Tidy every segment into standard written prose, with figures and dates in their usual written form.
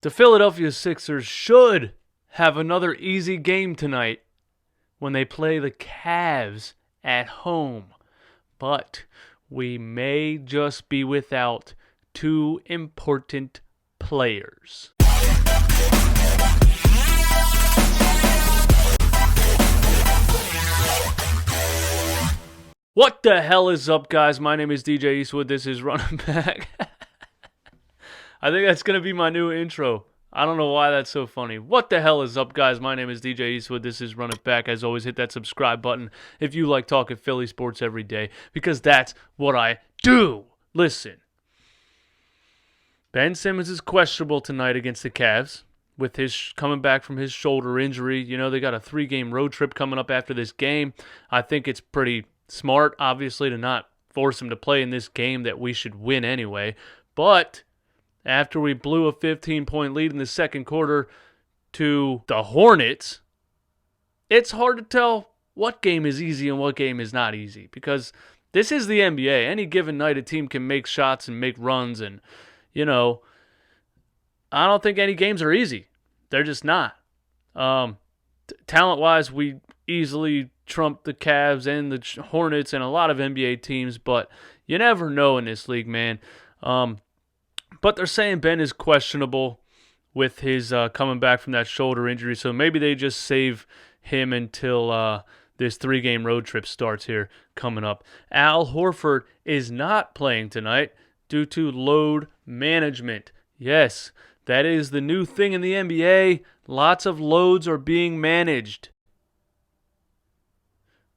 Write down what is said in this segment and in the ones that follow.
The Philadelphia Sixers should have another easy game tonight when they play the Cavs at home. But we may just be without two important players. What the hell is up, guys? My name is DJ Eastwood. This is Running Back. I think that's going to be my new intro. I don't know why that's so funny. What the hell is up, guys? My name is DJ Eastwood. This is Run It Back. As always, hit that subscribe button if you like talking Philly sports every day, because that's what I do. Listen. Ben Simmons is questionable tonight against the Cavs with his coming back from his shoulder injury. You know, they got a 3-game road trip coming up after this game. I think it's pretty smart, obviously, to not force him to play in this game that we should win anyway. But after we blew a 15-point lead in the second quarter to the Hornets, it's hard to tell what game is easy and what game is not easy, because this is the NBA. Any given night, a team can make shots and make runs, and, you know, I don't think any games are easy. They're just not. Talent-wise, we easily trump the Cavs and the Hornets and a lot of NBA teams, but you never know in this league, man. But they're saying Ben is questionable with his coming back from that shoulder injury, so maybe they just save him until this 3-game road trip starts here coming up. Al Horford is not playing tonight due to load management. Yes, that is the new thing in the NBA. Lots of loads are being managed.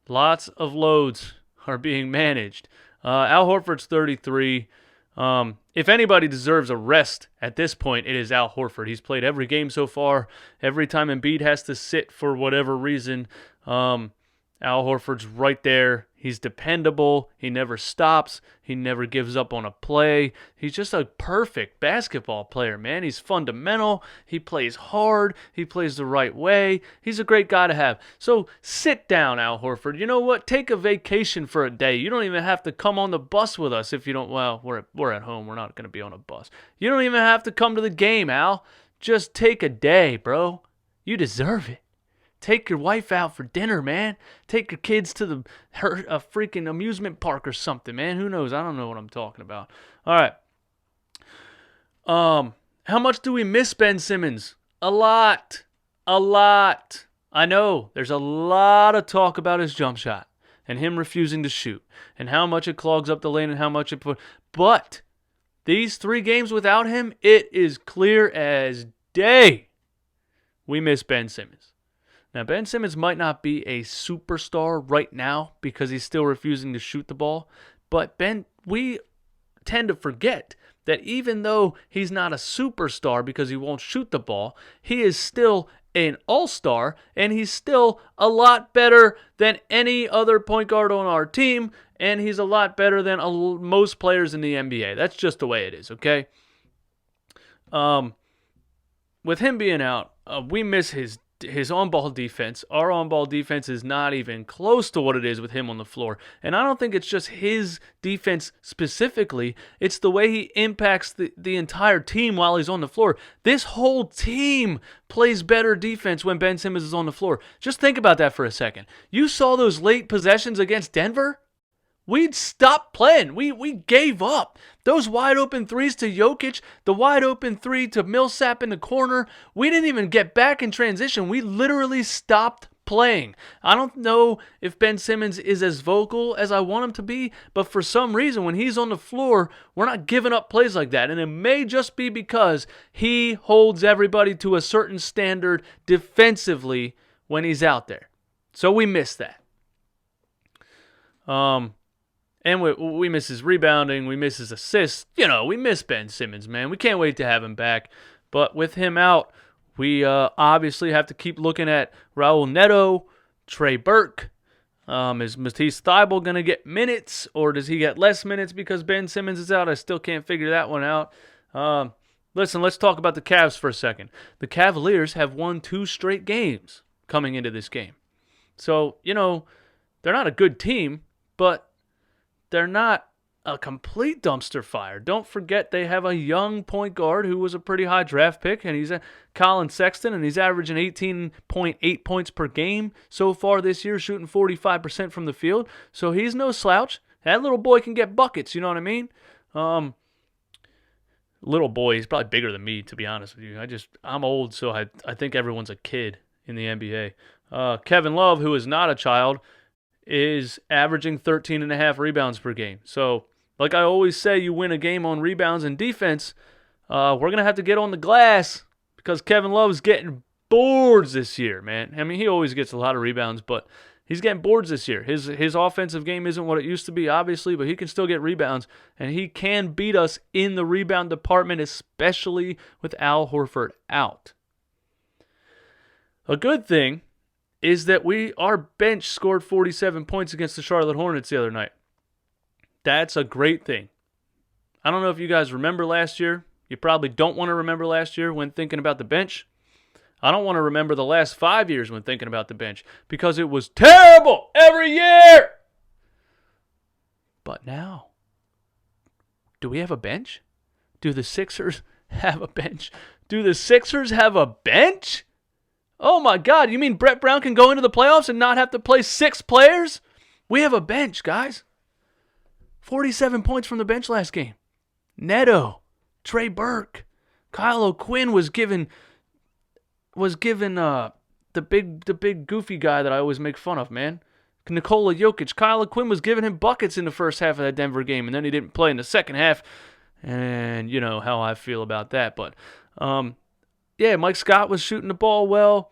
Lots of loads are being managed. Al Horford's 33. If anybody deserves a rest at this point, it is Al Horford. He's played every game so far. Every time Embiid has to sit for whatever reason, Al Horford's right there. He's dependable. He never stops. He never gives up on a play. He's just a perfect basketball player, man. He's fundamental. He plays hard. He plays the right way. He's a great guy to have. So sit down, Al Horford. You know what? Take a vacation for a day. You don't even have to come on the bus with us if you don't. Well, we're at home. We're not going to be on a bus. You don't even have to come to the game, Al. Just take a day, bro. You deserve it. Take your wife out for dinner, man. Take your kids to a freaking amusement park or something, man. Who knows? I don't know what I'm talking about. All right. How much do we miss Ben Simmons? A lot. A lot. I know. There's a lot of talk about his jump shot and him refusing to shoot and how much it clogs up the lane and how much it put. But these 3 games without him, it is clear as day we miss Ben Simmons. Now, Ben Simmons might not be a superstar right now because he's still refusing to shoot the ball, but we tend to forget that even though he's not a superstar because he won't shoot the ball, he is still an all-star, and he's still a lot better than any other point guard on our team, and he's a lot better than most players in the NBA. That's just the way it is, okay? With him being out, we miss his on-ball defense. Our on-ball defense is not even close to what it is with him on the floor. And I don't think it's just his defense specifically. It's the way he impacts the entire team while he's on the floor. This whole team plays better defense when Ben Simmons is on the floor. Just think about that for a second. You saw those late possessions against Denver? We'd stopped playing. We gave up. Those wide open threes to Jokic, the wide open 3 to Millsap in the corner, we didn't even get back in transition. We literally stopped playing. I don't know if Ben Simmons is as vocal as I want him to be, but for some reason when he's on the floor, we're not giving up plays like that. And it may just be because he holds everybody to a certain standard defensively when he's out there. So we miss that. And we miss his rebounding. We miss his assists. You know, we miss Ben Simmons, man. We can't wait to have him back. But with him out, we obviously have to keep looking at Raul Neto, Trey Burke. Is Matisse Thybulle going to get minutes, or does he get less minutes because Ben Simmons is out? I still can't figure that one out. Listen, let's talk about the Cavs for a second. The Cavaliers have won 2 straight games coming into this game. So, you know, they're not a good team, but they're not a complete dumpster fire. Don't forget they have a young point guard who was a pretty high draft pick, and he's Colin Sexton, and he's averaging 18.8 points per game so far this year, shooting 45% from the field. So he's no slouch. That little boy can get buckets, you know what I mean? Little boy, he's probably bigger than me, to be honest with you. I'm old, so I think everyone's a kid in the NBA. Kevin Love, who is not a child, is averaging 13.5 rebounds per game. So, like I always say, you win a game on rebounds and defense. We're going to have to get on the glass because Kevin Love's getting boards this year, man. I mean, he always gets a lot of rebounds, but he's getting boards this year. His offensive game isn't what it used to be, obviously, but he can still get rebounds, and he can beat us in the rebound department, especially with Al Horford out. A good thing is that our bench scored 47 points against the Charlotte Hornets the other night. That's a great thing. I don't know if you guys remember last year. You probably don't want to remember last year when thinking about the bench. I don't want to remember the last 5 years when thinking about the bench because it was terrible every year. But now, do we have a bench? Do the Sixers have a bench? Do the Sixers have a bench? Oh my God, you mean Brett Brown can go into the playoffs and not have to play 6 players? We have a bench, guys. 47 points from the bench last game. Neto, Trey Burke, Kyle O'Quinn was given the big goofy guy that I always make fun of, man. Nikola Jokic. Kyle O'Quinn was giving him buckets in the first half of that Denver game, and then he didn't play in the second half. And you know how I feel about that. But yeah, Mike Scott was shooting the ball well.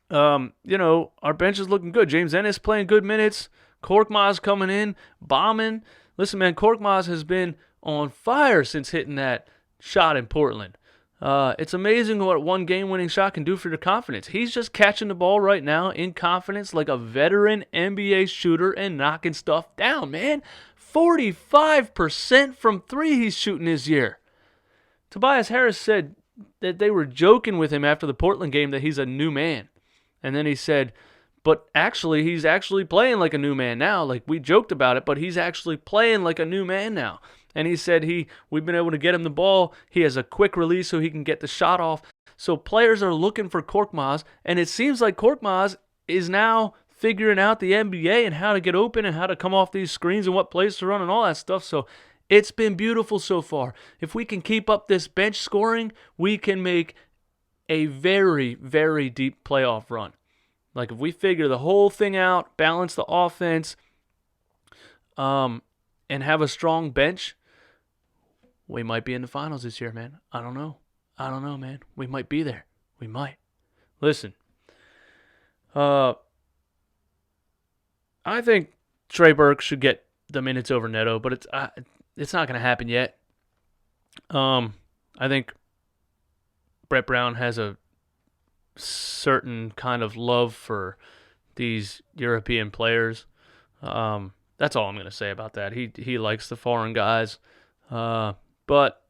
Our bench is looking good. James Ennis playing good minutes. Korkmaz coming in, bombing. Listen, man, Korkmaz has been on fire since hitting that shot in Portland. It's amazing what one game-winning shot can do for your confidence. He's just catching the ball right now in confidence like a veteran NBA shooter and knocking stuff down, man. 45% from 3 he's shooting this year. Tobias Harris said that they were joking with him after the Portland game that he's a new man. And then he said, but actually, he's actually playing like a new man now. Like, we joked about it, but he's actually playing like a new man now. And he said we've been able to get him the ball. He has a quick release so he can get the shot off. So players are looking for Korkmaz, and it seems like Korkmaz is now figuring out the NBA and how to get open and how to come off these screens and what plays to run and all that stuff. So it's been beautiful so far. If we can keep up this bench scoring, we can make a very, very deep playoff run. Like, if we figure the whole thing out, balance the offense, and have a strong bench, we might be in the finals this year, man. I don't know, man. We might be there. We might. Listen, I think Trey Burke should get the minutes over Neto, but it's not going to happen yet. I think Brett Brown has a certain kind of love for these European players. That's all I'm going to say about that. He likes the foreign guys. But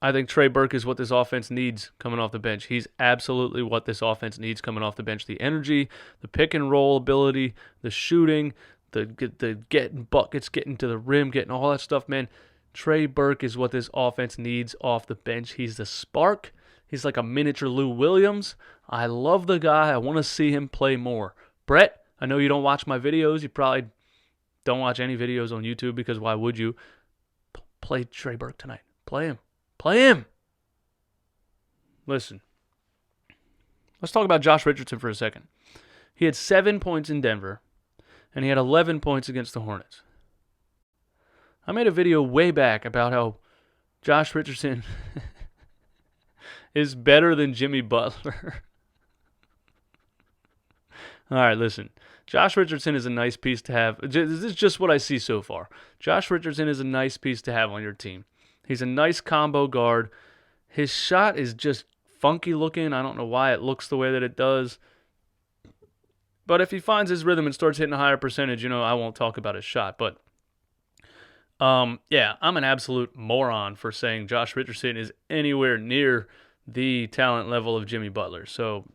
I think Trey Burke is what this offense needs coming off the bench. He's absolutely what this offense needs coming off the bench. The energy, the pick and roll ability, the shooting, the getting buckets, getting to the rim, getting all that stuff, man. Trey Burke is what this offense needs off the bench. He's the spark. He's like a miniature Lou Williams. I love the guy. I want to see him play more. Brett, I know you don't watch my videos. You probably don't watch any videos on YouTube because why would you? Play Trey Burke tonight. Play him. Play him. Listen. Let's talk about Josh Richardson for a second. He had 7 points in Denver, and he had 11 points against the Hornets. I made a video way back about how Josh Richardson is better than Jimmy Butler. All right, listen. Josh Richardson is a nice piece to have. This is just what I see so far. Josh Richardson is a nice piece to have on your team. He's a nice combo guard. His shot is just funky looking. I don't know why it looks the way that it does. But if he finds his rhythm and starts hitting a higher percentage, I won't talk about his shot. But, yeah, I'm an absolute moron for saying Josh Richardson is anywhere near the talent level of Jimmy Butler. So,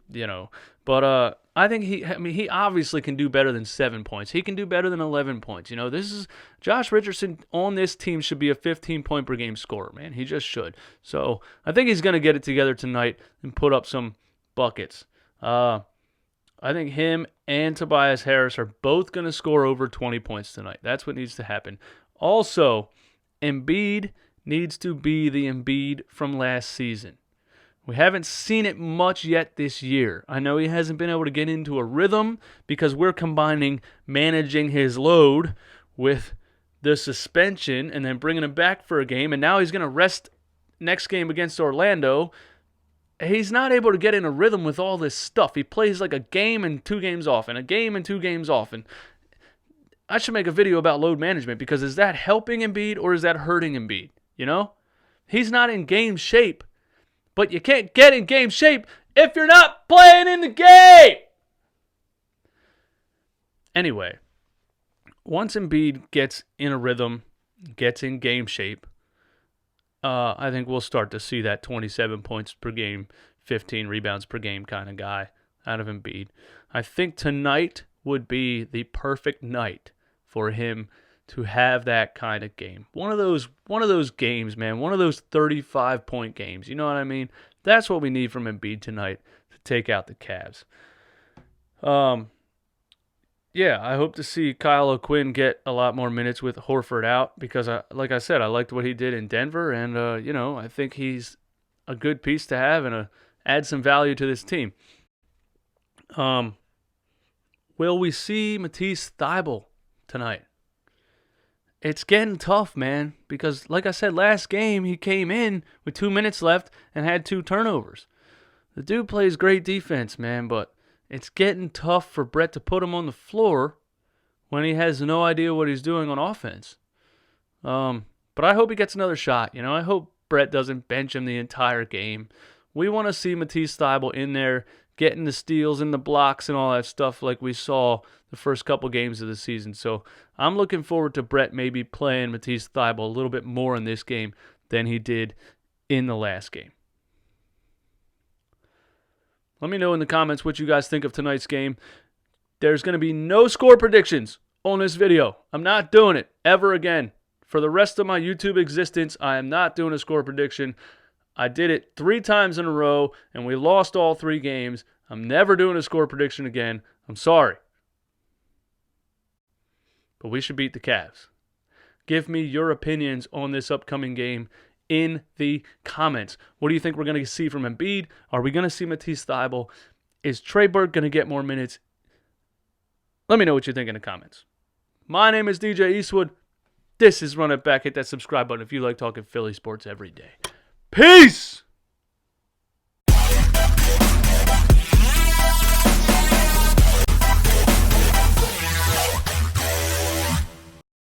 but I think he obviously can do better than 7 points. He can do better than 11 points. This is Josh Richardson on this team should be a 15-point per game scorer, man. He just should. So I think he's going to get it together tonight and put up some buckets. I think him and Tobias Harris are both going to score over 20 points tonight. That's what needs to happen. Also, Embiid needs to be the Embiid from last season. We haven't seen it much yet this year. I know he hasn't been able to get into a rhythm because we're combining managing his load with the suspension and then bringing him back for a game, and now he's going to rest next game against Orlando. He's not able to get in a rhythm with all this stuff. He plays like a game and 2 games off, and a game and 2 games off. And I should make a video about load management because is that helping Embiid or is that hurting Embiid? He's not in game shape. But you can't get in game shape if you're not playing in the game. Anyway, once Embiid gets in a rhythm, gets in game shape, I think we'll start to see that 27 points per game, 15 rebounds per game kind of guy out of Embiid. I think tonight would be the perfect night for him to have that kind of game. One of those games, man. One of those 35-point games. You know what I mean? That's what we need from Embiid tonight to take out the Cavs. Yeah, I hope to see Kyle O'Quinn get a lot more minutes with Horford out because, like I said, I liked what he did in Denver, and I think he's a good piece to have and add some value to this team. Will we see Matisse Thybulle tonight? It's getting tough, man, because like I said, last game he came in with 2 minutes left and had 2 turnovers. The dude plays great defense, man, but it's getting tough for Brett to put him on the floor when he has no idea what he's doing on offense. But I hope he gets another shot. I hope Brett doesn't bench him the entire game. We want to see Matisse Thybulle in there getting the steals and the blocks and all that stuff like we saw the first couple games of the season. So I'm looking forward to Brett maybe playing Matisse Thybulle a little bit more in this game than he did in the last game. Let me know in the comments what you guys think of tonight's game. There's going to be no score predictions on this video. I'm not doing it ever again. For the rest of my YouTube existence, I am not doing a score prediction. I did it 3 times in a row, and we lost all 3 games. I'm never doing a score prediction again. I'm sorry. But we should beat the Cavs. Give me your opinions on this upcoming game in the comments. What do you think we're going to see from Embiid? Are we going to see Matisse Thybulle? Is Trey Burke going to get more minutes? Let me know what you think in the comments. My name is DJ Eastwood. This is Run It Back. Hit that subscribe button if you like talking Philly sports every day. Peace!